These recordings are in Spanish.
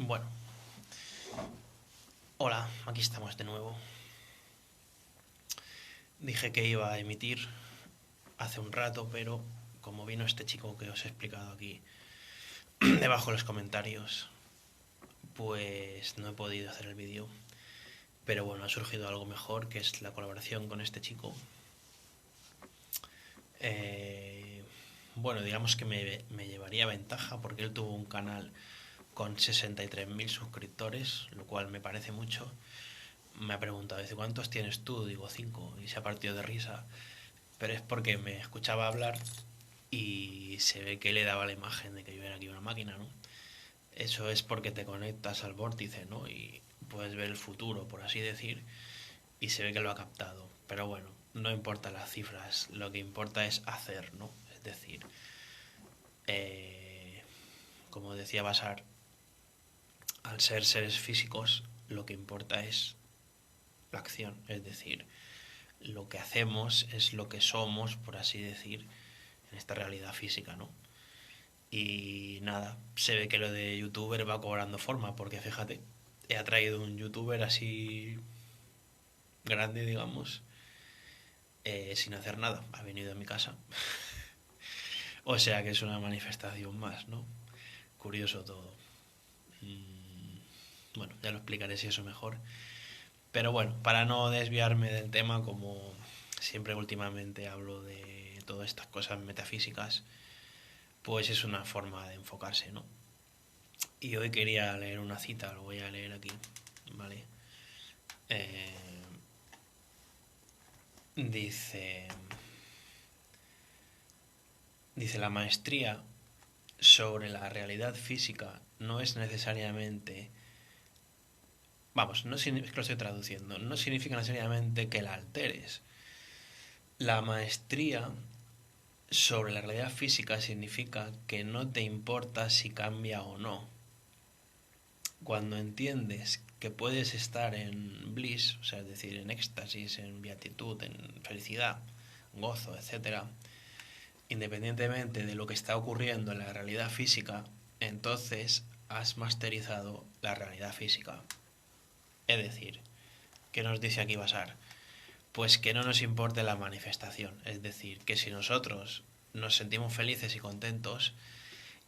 Bueno, hola, aquí estamos de nuevo. Dije que iba a emitir hace un rato, pero como vino este chico que os he explicado aquí debajo en los comentarios, pues no he podido hacer el vídeo. Pero bueno, ha surgido algo mejor, que es la colaboración con este chico. Eh, bueno, digamos que me llevaría ventaja porque él tuvo un canal con 63.000 suscriptores, lo cual me parece mucho. Me ha preguntado, dice, ¿cuántos tienes tú? Digo, 5, y se ha partido de risa. Pero es porque me escuchaba hablar y se ve que le daba la imagen de que yo era aquí una máquina, ¿no? Eso es porque te conectas al vórtice, ¿no? Y puedes ver el futuro, por así decir, y se ve que lo ha captado. Pero bueno, no importa las cifras, lo que importa es hacer, ¿no? Es decir, eh, como decía Basar, al ser seres físicos, lo que importa es la acción, es decir, lo que hacemos es lo que somos, por así decir, en esta realidad física, ¿no? Y nada, se ve que lo de youtuber va cobrando forma, porque fíjate, he atraído un youtuber así grande, digamos, sin hacer nada. Ha venido a mi casa. O sea que es una manifestación más, ¿no? Curioso todo. Bueno, ya lo explicaré si eso mejor. Pero bueno, para no desviarme del tema, como siempre últimamente hablo de todas estas cosas metafísicas, pues es una forma de enfocarse, ¿no? Y hoy quería leer una cita, lo voy a leer aquí, ¿vale? Eh, dice, dice, la maestría sobre la realidad física no es necesariamente, vamos, no es que lo estoy traduciendo, no significa necesariamente que la alteres. La maestría sobre la realidad física significa que no te importa si cambia o no. Cuando entiendes que puedes estar en bliss, o sea, es decir, en éxtasis, en beatitud, en felicidad, gozo, etcétera, independientemente de lo que está ocurriendo en la realidad física, entonces has masterizado la realidad física. Es decir, ¿qué nos dice aquí Basar? Pues que no nos importe la manifestación, es decir, que si nosotros nos sentimos felices y contentos,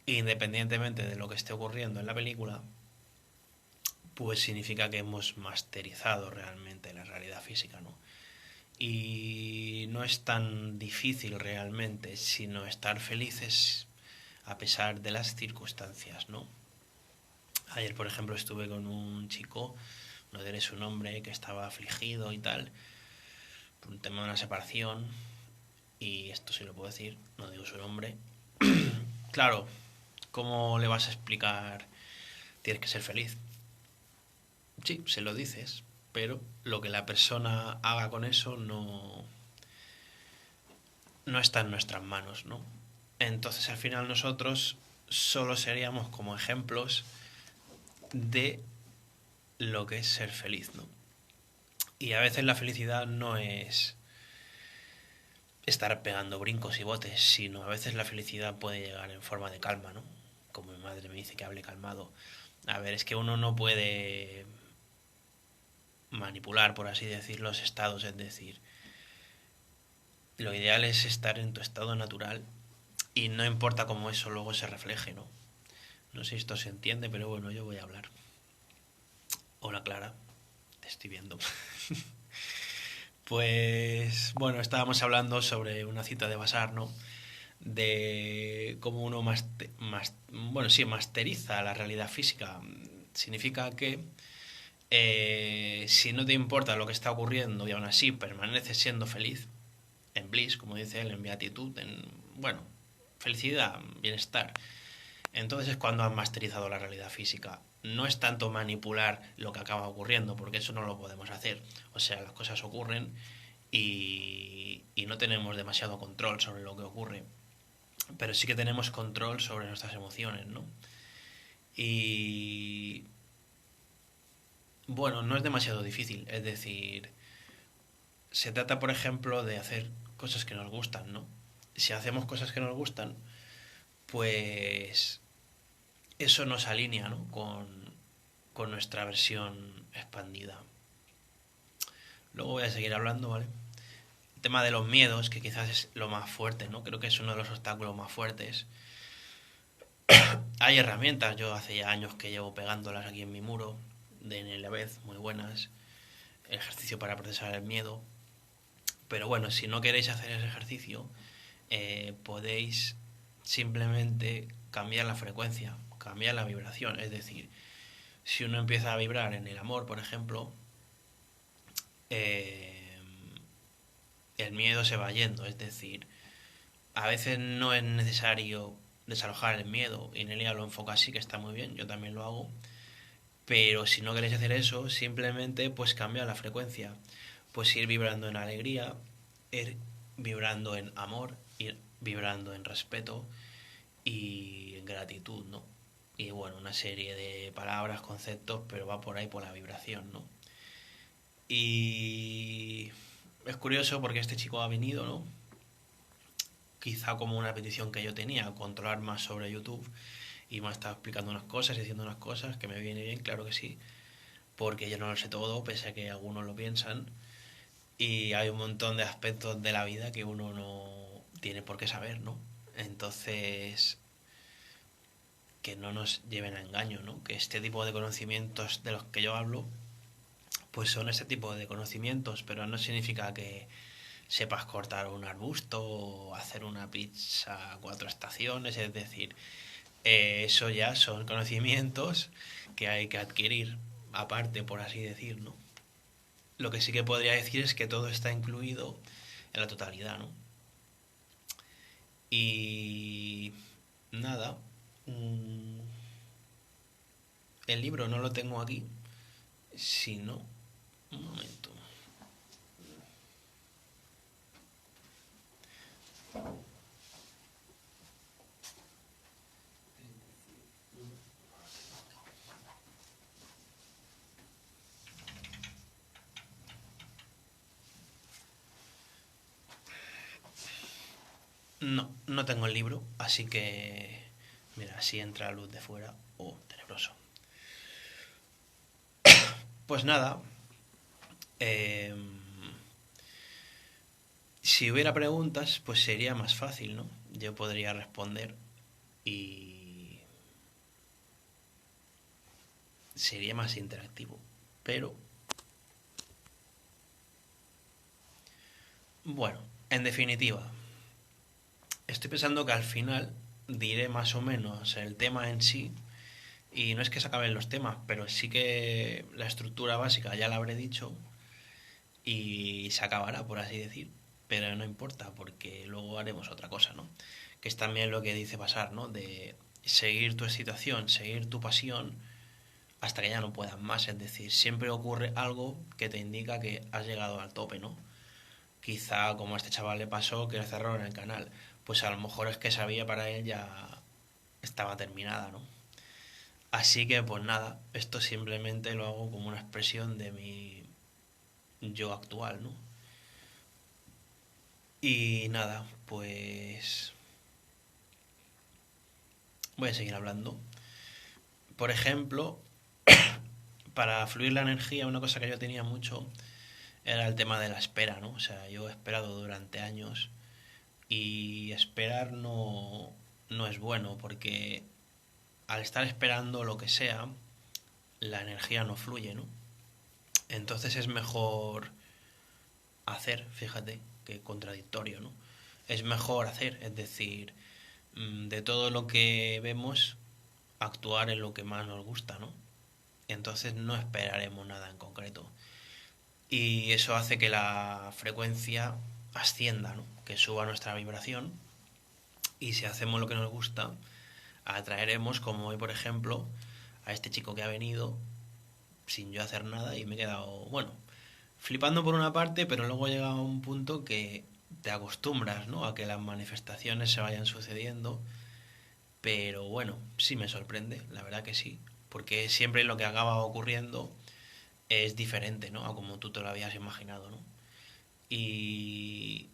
independientemente de lo que esté ocurriendo en la película, pues significa que hemos masterizado realmente la realidad física, ¿no? Y no es tan difícil realmente, sino estar felices a pesar de las circunstancias, ¿no? Ayer, por ejemplo, estuve con un chico, no diré su nombre, que estaba afligido y tal, por un tema de una separación, y esto sí lo puedo decir, no digo su nombre. Claro, ¿cómo le vas a explicar? Tienes que ser feliz. Sí, se lo dices, pero lo que la persona haga con eso no está en nuestras manos, ¿no? Entonces al final nosotros solo seríamos como ejemplos de lo que es ser feliz, ¿no? Y a veces la felicidad no es estar pegando brincos y botes, sino a veces la felicidad puede llegar en forma de calma, ¿no? Como mi madre me dice que hable calmado. A ver, es que uno no puede manipular, por así decir, los estados, es decir, lo ideal es estar en tu estado natural y no importa cómo eso luego se refleje, ¿no? No sé si esto se entiende, pero bueno, yo voy a hablar. Hola Clara, te estoy viendo. Pues bueno, estábamos hablando sobre una cita de Basar, ¿no? De cómo uno bueno, sí, masteriza la realidad física. Significa que si no te importa lo que está ocurriendo y aún así permaneces siendo feliz, en bliss, como dice él, en beatitud, en, bueno, felicidad, bienestar, entonces es cuando has masterizado la realidad física. No es tanto manipular lo que acaba ocurriendo, porque eso no lo podemos hacer. O sea, las cosas ocurren y no tenemos demasiado control sobre lo que ocurre. Pero sí que tenemos control sobre nuestras emociones, ¿no? Y bueno, no es demasiado difícil. Es decir, se trata, por ejemplo, de hacer cosas que nos gustan, ¿no? Si hacemos cosas que nos gustan, pues eso nos alinea, ¿no? con nuestra versión expandida. Luego voy a seguir hablando, ¿vale? El tema de los miedos, que quizás es lo más fuerte, ¿no? Creo que es uno de los obstáculos más fuertes. Hay herramientas, yo hace ya años que llevo pegándolas aquí en mi muro, de NLVez, muy buenas. Ejercicio para procesar el miedo. Pero bueno, si no queréis hacer ese ejercicio, podéis simplemente cambiar la frecuencia, cambiar la vibración. Es decir, si uno empieza a vibrar en el amor, por ejemplo, eh, el miedo se va yendo. Es decir, a veces no es necesario desalojar el miedo, y Nelia lo enfoca así, que está muy bien, yo también lo hago. Pero si no queréis hacer eso, simplemente pues cambia la frecuencia. Pues ir vibrando en alegría, ir vibrando en amor, ir vibrando en respeto y en gratitud, ¿no? Y bueno, una serie de palabras, conceptos, pero va por ahí por la vibración, ¿no? Y es curioso porque este chico ha venido, ¿no? Quizá como una petición que yo tenía, controlar más sobre YouTube, y me ha estado explicando unas cosas y diciendo unas cosas que me viene bien, claro que sí, porque yo no lo sé todo, pese a que algunos lo piensan, y hay un montón de aspectos de la vida que uno no tiene por qué saber, ¿no? Entonces, que no nos lleven a engaño, ¿no? Que este tipo de conocimientos de los que yo hablo, pues son este tipo de conocimientos, pero no significa que sepas cortar un arbusto o hacer una pizza a 4 estaciones, es decir, eso ya son conocimientos que hay que adquirir aparte, por así decir, ¿no? Lo que sí que podría decir es que todo está incluido en la totalidad, ¿no? Y nada, el libro no lo tengo aquí, sino, un momento. No, no tengo el libro, así que, mira, así entra luz de fuera. Oh, tenebroso. Pues nada, eh, si hubiera preguntas, pues sería más fácil, ¿no? Yo podría responder y sería más interactivo. Pero, bueno, en definitiva, estoy pensando que al final diré más o menos el tema en sí. Y no es que se acaben los temas, pero sí que la estructura básica ya la habré dicho y se acabará, por así decir. Pero no importa, porque luego haremos otra cosa, ¿no? Que es también lo que dice pasar, ¿no? De seguir tu excitación, seguir tu pasión hasta que ya no puedas más. Es decir, siempre ocurre algo que te indica que has llegado al tope, ¿no? Quizá como a este chaval le pasó que le cerraron el canal. Pues a lo mejor es que sabía para él ya estaba terminada, ¿no? Así que pues nada, esto simplemente lo hago como una expresión de mi yo actual, ¿no? Y nada, pues voy a seguir hablando. Por ejemplo, para fluir la energía, una cosa que yo tenía mucho era el tema de la espera, ¿no? O sea, yo he esperado durante años y esperar no es bueno porque al estar esperando lo que sea, la energía no fluye, ¿no? Entonces es mejor hacer, fíjate, que contradictorio, ¿no? Es mejor hacer, es decir, de todo lo que vemos, actuar en lo que más nos gusta, ¿no? Entonces no esperaremos nada en concreto. Y eso hace que la frecuencia ascienda, ¿no? Que suba nuestra vibración. Y si hacemos lo que nos gusta, atraeremos, como hoy, por ejemplo, a este chico que ha venido sin yo hacer nada y me he quedado, bueno, flipando por una parte, pero luego llega a un punto que te acostumbras, ¿no? A que las manifestaciones se vayan sucediendo. Pero bueno, sí me sorprende, la verdad que sí. Porque siempre lo que acaba ocurriendo es diferente, ¿no? A como tú te lo habías imaginado, ¿no? Y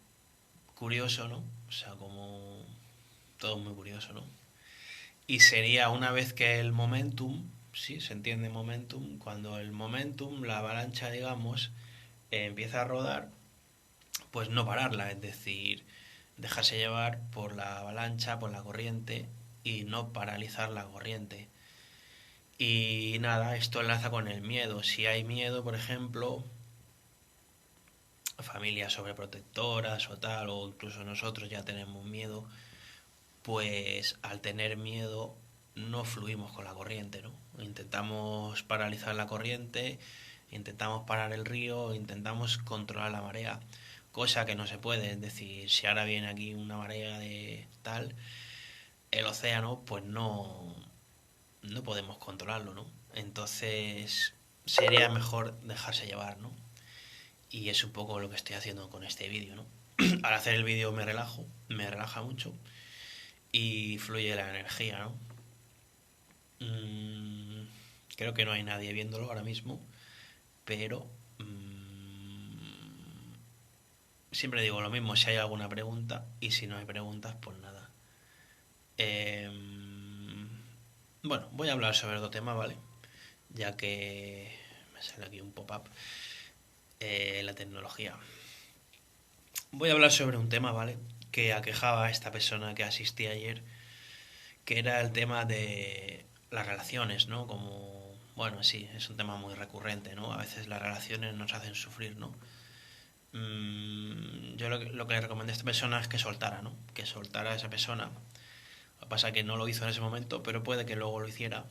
curioso, ¿no? O sea, como todo muy curioso, ¿no? Y sería una vez que el momentum sí, se entiende momentum. Cuando el momentum, la avalancha, digamos, empieza a rodar, pues no pararla, es decir, dejarse llevar por la avalancha, por la corriente y no paralizar la corriente. Y nada, esto enlaza con el miedo. Si hay miedo, por ejemplo, familias sobreprotectoras o tal, o incluso nosotros ya tenemos miedo, pues al tener miedo no fluimos con la corriente, ¿no? Intentamos paralizar la corriente, intentamos parar el río, intentamos controlar la marea, cosa que no se puede, es decir, si ahora viene aquí una marea de tal, el océano, pues no podemos controlarlo, ¿no? Entonces sería mejor dejarse llevar, ¿no? Y es un poco lo que estoy haciendo con este vídeo, ¿no? Al hacer el vídeo me relajo, me relaja mucho y fluye la energía, ¿no? Mm, creo que no hay nadie viéndolo ahora mismo, pero siempre digo lo mismo si hay alguna pregunta y si no hay preguntas, pues nada. Eh, bueno, voy a hablar sobre otro tema, ¿vale? Ya que me sale aquí un pop-up. La tecnología. Voy a hablar sobre un tema, ¿vale? Que aquejaba a esta persona que asistí ayer, que era el tema de las relaciones, ¿no? Como, bueno, sí, es un tema muy recurrente, ¿no? A veces las relaciones nos hacen sufrir, ¿no? Yo lo que le recomendé a esta persona es que soltara, ¿no? Que soltara a esa persona. Lo que pasa es que no lo hizo en ese momento, pero puede que luego lo hiciera.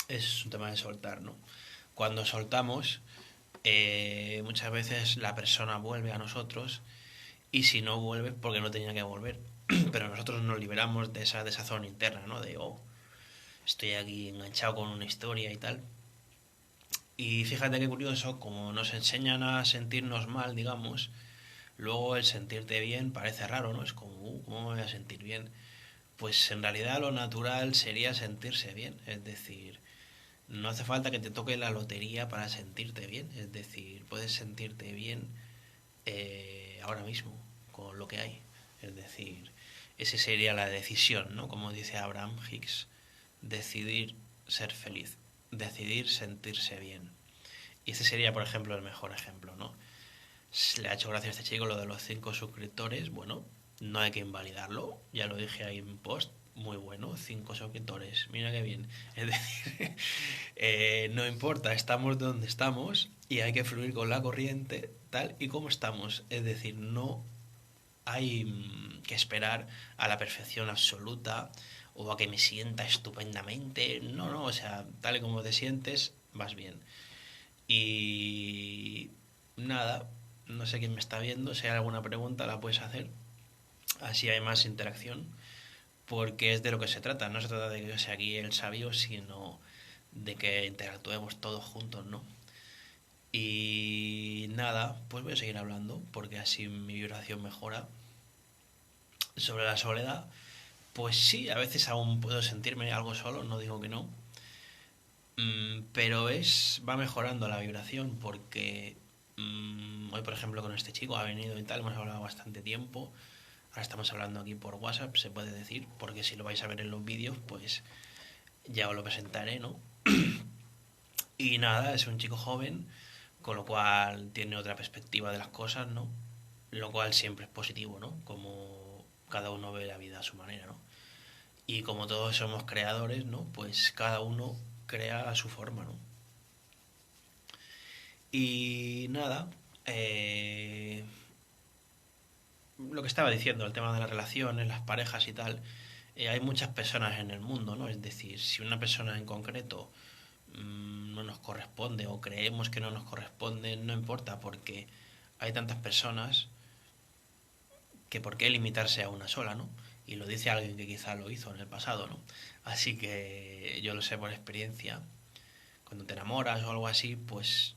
Es un tema de soltar, ¿no? Cuando soltamos, muchas veces la persona vuelve a nosotros y si no vuelve porque no tenía que volver. Pero nosotros nos liberamos de esa desazón interna, ¿no? De, oh, estoy aquí enganchado con una historia y tal. Y fíjate qué curioso, como nos enseñan a sentirnos mal, digamos, luego el sentirte bien parece raro, ¿no? Es como, ¿cómo me voy a sentir bien? Pues en realidad lo natural sería sentirse bien, es decir, no hace falta que te toque la lotería para sentirte bien, es decir, puedes sentirte bien ahora mismo con lo que hay, es decir, esa sería la decisión, ¿no? Como dice Abraham Hicks, decidir ser feliz, decidir sentirse bien. Y ese sería, por ejemplo, el mejor ejemplo, ¿no? Le ha hecho gracia a este chico lo de los 5 suscriptores, bueno, no hay que invalidarlo, ya lo dije ahí en post, muy bueno, 5 suscriptores, mira qué bien. Es decir, no importa, estamos donde estamos y hay que fluir con la corriente tal y como estamos. Es decir, no hay que esperar a la perfección absoluta o a que me sienta estupendamente. No, no, o sea, tal y como te sientes, vas bien. Y nada, no sé quién me está viendo, si hay alguna pregunta la puedes hacer, así hay más interacción, porque es de lo que se trata, no se trata de que yo sea aquí el sabio, sino de que interactuemos todos juntos, ¿no? Y nada, pues voy a seguir hablando, porque así mi vibración mejora. Sobre la soledad, pues sí, a veces aún puedo sentirme algo solo, no digo que no, pero va mejorando la vibración porque hoy, por ejemplo, con este chico ha venido y tal, hemos hablado bastante tiempo. Ahora estamos hablando aquí por WhatsApp, se puede decir, porque si lo vais a ver en los vídeos, pues ya os lo presentaré, ¿no? Y nada, es un chico joven, con lo cual tiene otra perspectiva de las cosas, ¿no? Lo cual siempre es positivo, ¿no? Como cada uno ve la vida a su manera, ¿no? Y como todos somos creadores, ¿no? Pues cada uno crea a su forma, ¿no? Y nada, lo que estaba diciendo, el tema de las relaciones, las parejas y tal, hay muchas personas en el mundo, ¿no? Es decir, si una persona en concreto no nos corresponde o creemos que no nos corresponde, no importa porque hay tantas personas que por qué limitarse a una sola, ¿no? Y lo dice alguien que quizá lo hizo en el pasado, ¿no? Así que yo lo sé por experiencia. Cuando te enamoras o algo así, pues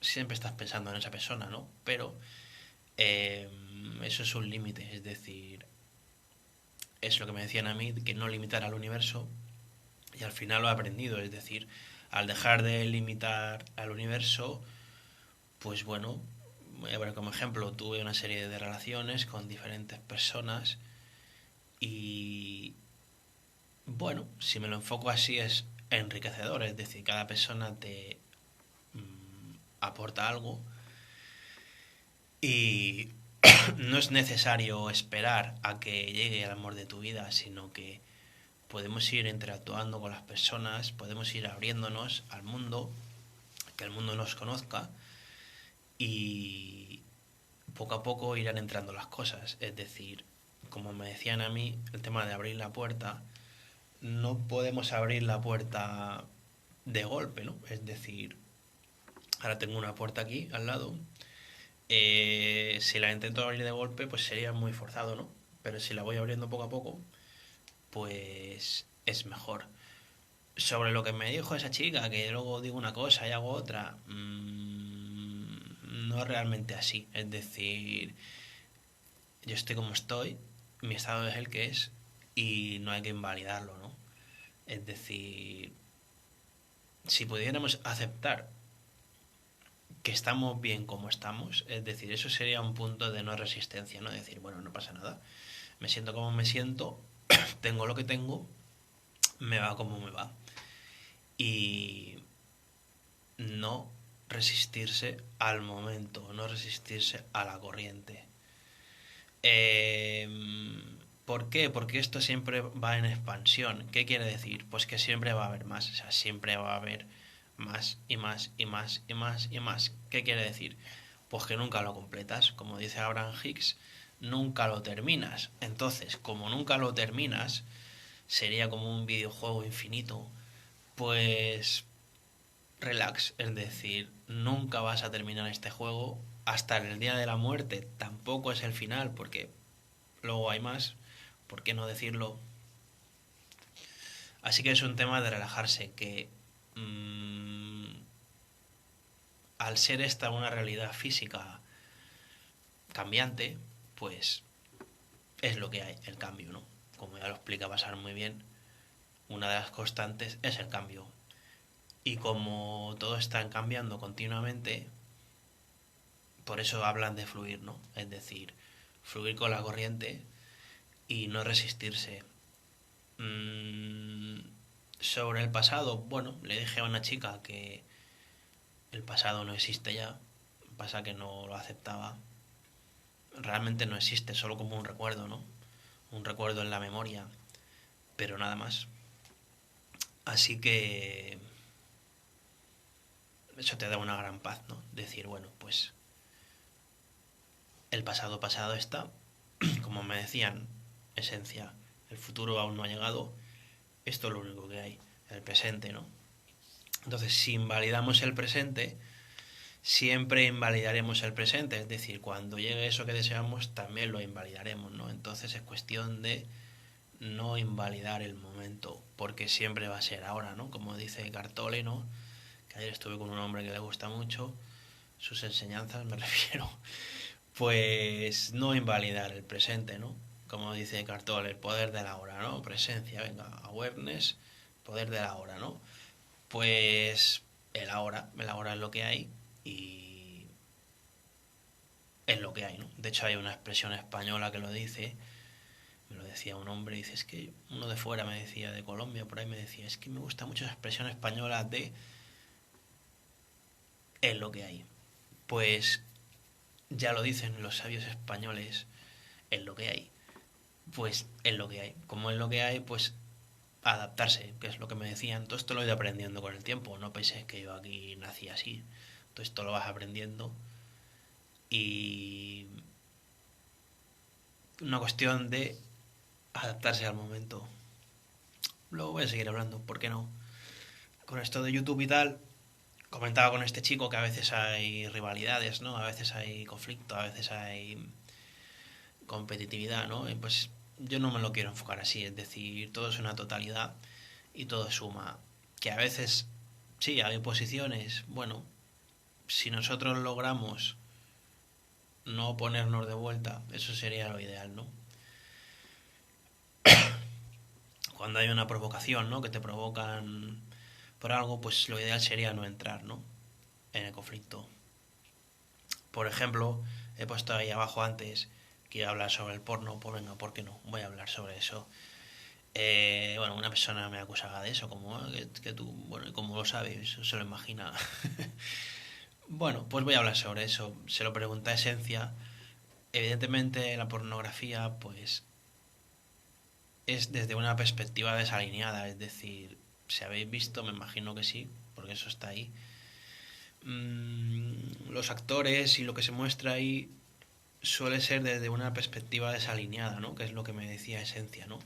siempre estás pensando en esa persona, ¿no? Pero eh, eso es un límite, es decir, es lo que me decían a mí, que no limitar al universo, y al final lo he aprendido, es decir, al dejar de limitar al universo, pues bueno, voy a ver como ejemplo, tuve una serie de relaciones con diferentes personas y bueno, si me lo enfoco así es enriquecedor, es decir, cada persona te aporta algo y no es necesario esperar a que llegue el amor de tu vida, sino que podemos ir interactuando con las personas, podemos ir abriéndonos al mundo, que el mundo nos conozca y poco a poco irán entrando las cosas. Es decir, como me decían a mí, el tema de abrir la puerta, no podemos abrir la puerta de golpe, ¿no? Es decir, ahora tengo una puerta aquí al lado. Si la intento abrir de golpe, pues sería muy forzado, ¿no? Pero si la voy abriendo poco a poco, pues es mejor. Sobre lo que me dijo esa chica, que luego digo una cosa y hago otra, no es realmente así. Es decir, yo estoy como estoy, mi estado es el que es y no hay que invalidarlo, ¿no? Es decir, si pudiéramos aceptar que estamos bien como estamos, es decir, eso sería un punto de no resistencia, ¿no? Decir, bueno, no pasa nada, me siento como me siento, tengo lo que tengo, me va como me va. Y no resistirse al momento, no resistirse a la corriente. Eh, ¿Por qué? Porque esto siempre va en expansión. ¿Qué quiere decir? Pues que siempre va a haber más, o sea, siempre va a haber más y más y más y más y más. ¿Qué quiere decir? Pues que nunca lo completas, como dice Abraham Hicks, nunca lo terminas. Entonces, como nunca lo terminas, sería como un videojuego infinito, pues relax, es decir, nunca vas a terminar este juego hasta el día de la muerte, tampoco es el final, porque luego hay más, ¿por qué no decirlo? Así que es un tema de relajarse, que al ser esta una realidad física cambiante, pues es lo que hay, el cambio, ¿no? Como ya lo explica Basar muy bien, una de las constantes es el cambio. Y como todo está cambiando continuamente, por eso hablan de fluir, ¿no? Es decir, fluir con la corriente y no resistirse. Mm, Sobre el pasado, bueno, le dije a una chica que el pasado no existe ya, pasa que no lo aceptaba. Realmente no existe, solo como un recuerdo, ¿no? Un recuerdo en la memoria, pero nada más. Así que eso te da una gran paz, ¿no? Decir, bueno, pues el pasado pasado está, como me decían, esencia, el futuro aún no ha llegado, esto es lo único que hay, el presente, ¿no? Entonces, si invalidamos el presente, siempre invalidaremos el presente, es decir, cuando llegue eso que deseamos, también lo invalidaremos, ¿no? Entonces es cuestión de no invalidar el momento, porque siempre va a ser ahora, ¿no? Como dice Cartole, ¿no? Que ayer estuve con un hombre que le gusta mucho, sus enseñanzas me refiero, pues no invalidar el presente, ¿no? Como dice Cartole, el poder de la hora, ¿no? Presencia, venga, awareness, poder de la hora, ¿no? Pues el ahora es lo que hay y es lo que hay, ¿no? De hecho hay una expresión española que lo dice, me lo decía un hombre, dice, es que uno de fuera me decía, de Colombia, por ahí me decía, es que me gusta mucho esa expresión española de es lo que hay. Pues ya lo dicen los sabios españoles, es lo que hay. Pues es lo que hay. Como es lo que hay, pues adaptarse, que es lo que me decían. Todo esto lo he ido aprendiendo con el tiempo. No penséis que yo aquí nací así. Todo esto lo vas aprendiendo. Y una cuestión de adaptarse al momento. Luego voy a seguir hablando, ¿por qué no? Con esto de YouTube y tal, comentaba con este chico que a veces hay rivalidades, ¿no? A veces hay conflicto, a veces hay competitividad, ¿no? Y pues yo no me lo quiero enfocar así, es decir, todo es una totalidad y todo suma. Que a veces, sí, hay oposiciones, bueno, si nosotros logramos no ponernos de vuelta, eso sería lo ideal, ¿no? Cuando hay una provocación, ¿no? Que te provocan por algo, pues lo ideal sería no entrar, ¿no? En el conflicto. Por ejemplo, he puesto ahí abajo antes que iba a hablar sobre el porno, pues venga, ¿por qué no? Voy a hablar sobre eso. Bueno, una persona me acusaba de eso, como que tú, bueno, ¿y cómo lo sabes? Eso se lo imagina. Bueno, pues voy a hablar sobre eso. Se lo pregunta a Esencia. Evidentemente la pornografía, pues, es desde una perspectiva desalineada, es decir, si habéis visto, me imagino que sí, porque eso está ahí. Los actores y lo que se muestra ahí suele ser desde una perspectiva desalineada, ¿no? Que es lo que me decía Esencia, ¿no?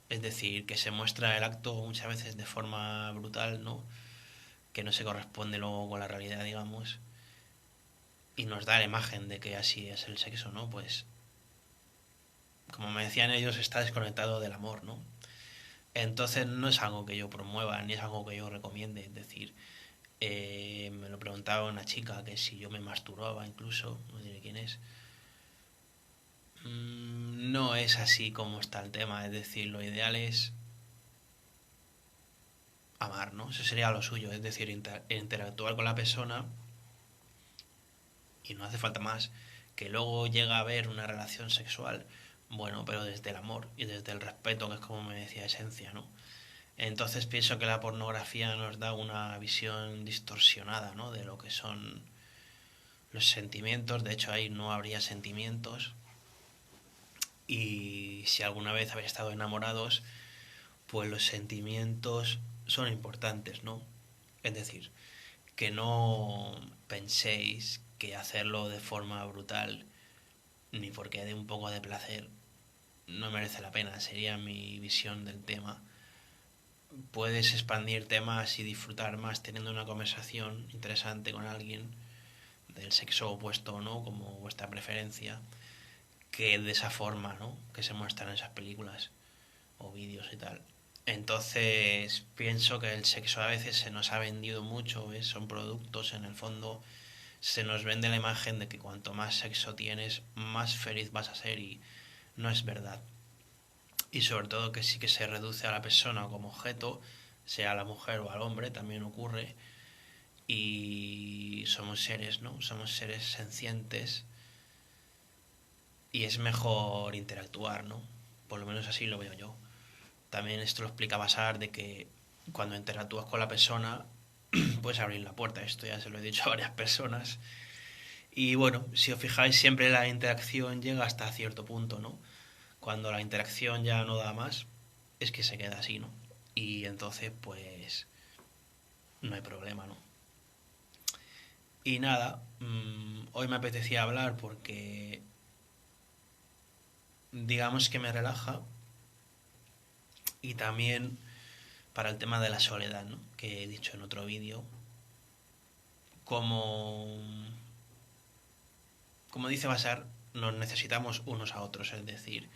Es decir, que se muestra el acto muchas veces de forma brutal, ¿no? Que no se corresponde luego con la realidad, digamos, y nos da la imagen de que así es el sexo, ¿no? Pues, como me decían ellos, está desconectado del amor, ¿no? Entonces no es algo que yo promueva, ni es algo que yo recomiende, es decir, me lo preguntaba una chica que si yo me masturbaba incluso, no diré quién es. No es así como está el tema, es decir, lo ideal es amar, ¿no? Eso sería lo suyo, es decir, interactuar con la persona y no hace falta más. Que luego llega a haber una relación sexual, bueno, pero desde el amor y desde el respeto, que es como me decía Esencia, ¿no? Entonces pienso que la pornografía nos da una visión distorsionada, ¿no? De lo que son los sentimientos. De hecho, ahí no habría sentimientos. Y si alguna vez habéis estado enamorados, pues los sentimientos son importantes, ¿no? Es decir, que no penséis que hacerlo de forma brutal, ni porque dé un poco de placer, no merece la pena. Sería mi visión del tema. Puedes expandir temas y disfrutar más teniendo una conversación interesante con alguien del sexo opuesto o no, como vuestra preferencia, que de esa forma, ¿no? Que se muestran en esas películas o vídeos y tal. Entonces pienso que el sexo a veces se nos ha vendido mucho, ¿ves? Son productos, en el fondo se nos vende la imagen de que cuanto más sexo tienes, más feliz vas a ser, y no es verdad. Y sobre todo que sí que se reduce a la persona como objeto, sea a la mujer o al hombre, también ocurre, y somos seres, ¿no? Somos seres sencientes y es mejor interactuar, ¿no? Por lo menos así lo veo yo. También esto lo explica Basar de que cuando interactúas con la persona puedes abrir la puerta. Esto ya se lo he dicho a varias personas. Y bueno, si os fijáis, siempre la interacción llega hasta cierto punto, ¿no? Cuando la interacción ya no da más, es que se queda así, ¿no? Y entonces, pues, no hay problema, ¿no? Y nada, hoy me apetecía hablar porque digamos que me relaja, y también para el tema de la soledad, ¿no? Que he dicho en otro vídeo, como, como dice Basar, nos necesitamos unos a otros, es decir,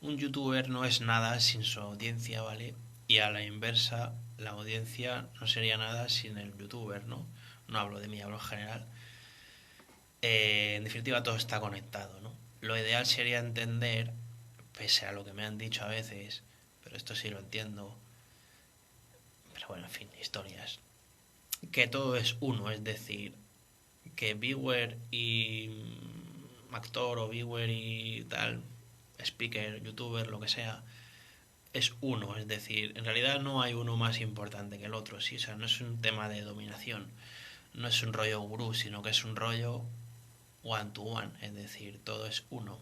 un youtuber no es nada sin su audiencia, ¿vale? Y a la inversa, la audiencia no sería nada sin el youtuber, ¿no? No hablo de mí, hablo en general. En definitiva, todo está conectado, ¿no? Lo ideal sería entender, pese a lo que me han dicho a veces, pero esto sí lo entiendo, pero bueno, en fin, historias, que todo es uno, es decir, que viewer y actor o viewer y tal, speaker, youtuber, lo que sea, es uno, es decir, en realidad no hay uno más importante que el otro, sí, o sea, no es un tema de dominación, no es un rollo gurú, sino que es un rollo one to one, es decir, todo es uno.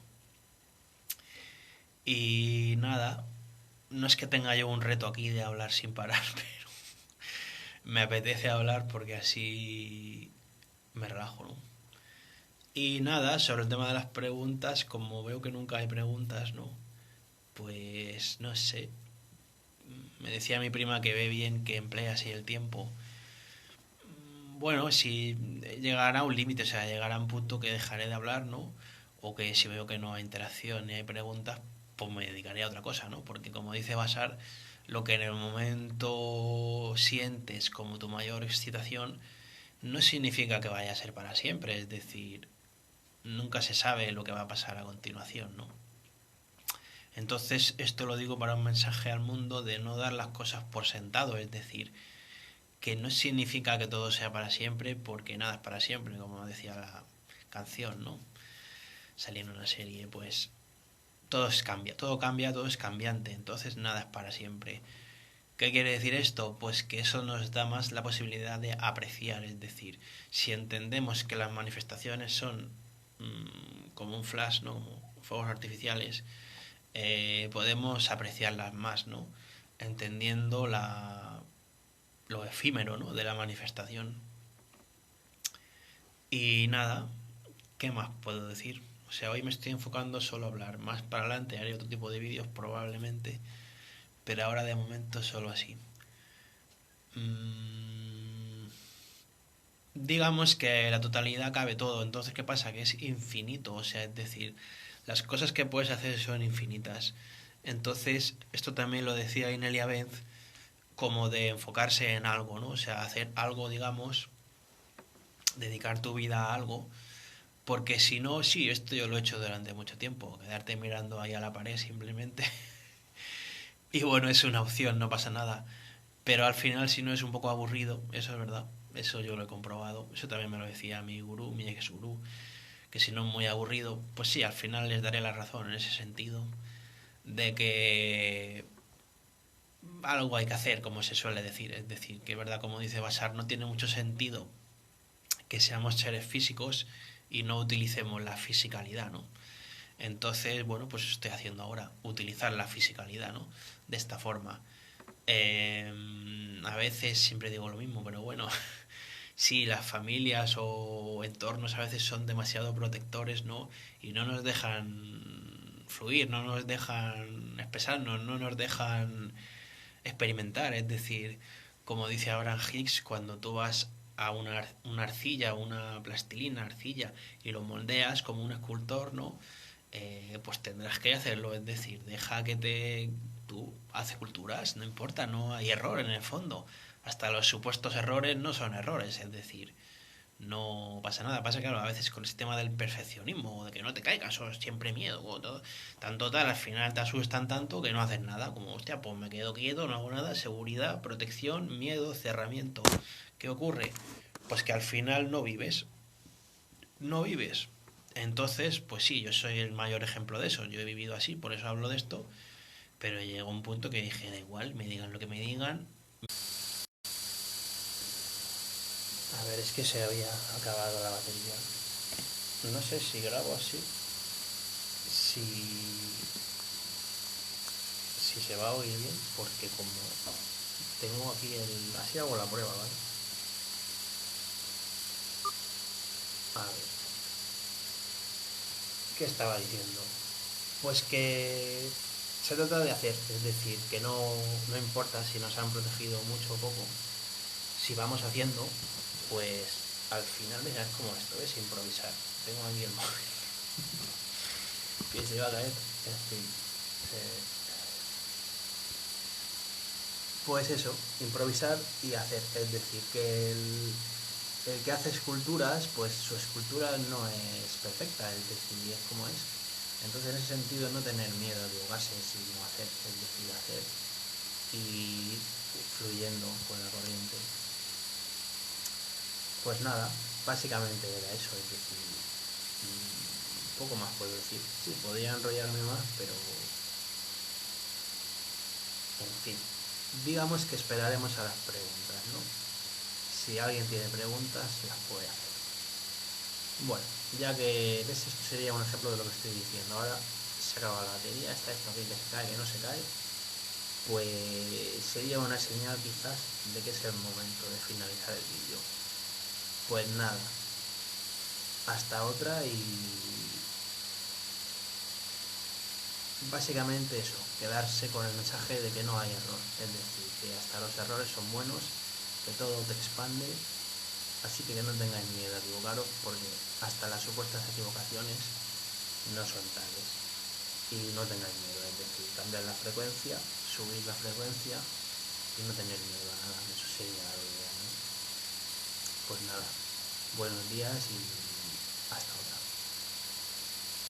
Y nada, no es que tenga yo un reto aquí de hablar sin parar, pero me apetece hablar porque así me relajo, ¿no? Y nada, sobre el tema de las preguntas, como veo que nunca hay preguntas, ¿no? Pues no sé. Me decía mi prima que ve bien que emplea así el tiempo. Bueno, si llegará a un límite, o sea, llegará a un punto que dejaré de hablar, ¿no? O que si veo que no hay interacción ni hay preguntas, pues me dedicaré a otra cosa, ¿no? Porque como dice Basar, lo que en el momento sientes como tu mayor excitación no significa que vaya a ser para siempre, es decir, nunca se sabe lo que va a pasar a continuación, ¿no? Entonces, esto lo digo para un mensaje al mundo de no dar las cosas por sentado, es decir, que no significa que todo sea para siempre, porque nada es para siempre, como decía la canción, ¿no? Salía en una serie, pues todo cambia, todo es cambiante, entonces nada es para siempre. ¿Qué quiere decir esto? Pues que eso nos da más la posibilidad de apreciar, es decir, si entendemos que las manifestaciones son como un flash, ¿no? Como fuegos artificiales, podemos apreciarlas más, ¿no? Entendiendo lo efímero, ¿no? De la manifestación. Y nada, ¿qué más puedo decir? O sea, hoy me estoy enfocando solo a hablar. Más para adelante haré otro tipo de vídeos probablemente, pero ahora de momento solo así. Digamos que la totalidad cabe todo, entonces ¿qué pasa? Que es infinito, o sea, es decir, las cosas que puedes hacer son infinitas. Entonces, esto también lo decía Inelia Benz, como de enfocarse en algo, ¿no? O sea, hacer algo, digamos, dedicar tu vida a algo, porque si no, sí, esto yo lo he hecho durante mucho tiempo, quedarte mirando ahí a la pared simplemente. Y bueno, es una opción, no pasa nada. Pero al final, si no es un poco aburrido, eso es verdad. Eso yo lo he comprobado. Eso también me lo decía mi gurú, mi ex gurú. Que si no es muy aburrido, pues sí, al final les daré la razón en ese sentido. De que algo hay que hacer, como se suele decir. Es decir, que es verdad, como dice Basar, no tiene mucho sentido que seamos seres físicos y no utilicemos la fisicalidad, ¿no? Entonces, bueno, pues estoy haciendo ahora, utilizar la fisicalidad, ¿no? De esta forma. A veces siempre digo lo mismo, pero bueno, sí, las familias o entornos a veces son demasiado protectores, ¿no? Y no nos dejan fluir, no nos dejan expresarnos, no nos dejan experimentar. Es decir, como dice Abraham Hicks, cuando tú vas a una arcilla, una plastilina, arcilla, y lo moldeas como un escultor, ¿no? Pues tendrás que hacerlo, es decir, deja que tú haces culturas, no importa, no hay error en el fondo. Hasta los supuestos errores no son errores, es decir, no pasa nada. Pasa que claro, a veces con el tema del perfeccionismo, de que no te caigas, o siempre miedo, o todo, tanto tal, al final te asustan tanto que no haces nada, como hostia, pues me quedo quieto, no hago nada, seguridad, protección, miedo, cerramiento. ¿Qué ocurre? Pues que al final no vives, no vives. Entonces, pues sí, yo soy el mayor ejemplo de eso, yo he vivido así, por eso hablo de esto, pero llegó un punto que dije, da igual, me digan lo que me digan. A ver, es que se había acabado la batería. No sé si grabo así, si, si se va a oír bien, porque como tengo aquí el... Así hago la prueba, ¿vale? A ver, ¿qué estaba diciendo? Pues que se trata de hacer, es decir, que no importa si nos han protegido mucho o poco, si vamos haciendo, pues al final, mira, es como esto, es improvisar. Tengo aquí el móvil que se va a caer, en fin. Pues eso, improvisar y hacer, es decir, que el que hace esculturas, pues su escultura no es perfecta, es decir, es como es. Entonces, en ese sentido, no tener miedo a equivocarse, sino hacer, es decir, hacer y fluyendo con la corriente. Pues nada, básicamente era eso, es decir, poco más puedo decir. Sí, podría enrollarme más, pero en fin, digamos que esperaremos a las preguntas, ¿no? Si alguien tiene preguntas, las puede hacer. Bueno, ya que ves, esto sería un ejemplo de lo que estoy diciendo. Ahora se acaba la batería, está esto aquí que se cae, que no se cae. Pues sería una señal quizás de que es el momento de finalizar el vídeo. Pues nada, hasta otra y básicamente eso, quedarse con el mensaje de que no hay error, es decir, que hasta los errores son buenos, que todo te expande, así que no tengáis miedo a equivocaros porque hasta las supuestas equivocaciones no son tales y no tengáis miedo, es decir, cambiar la frecuencia, subir la frecuencia y no tener miedo a nada, eso sería lo ideal, ¿no? Pues nada, buenos días y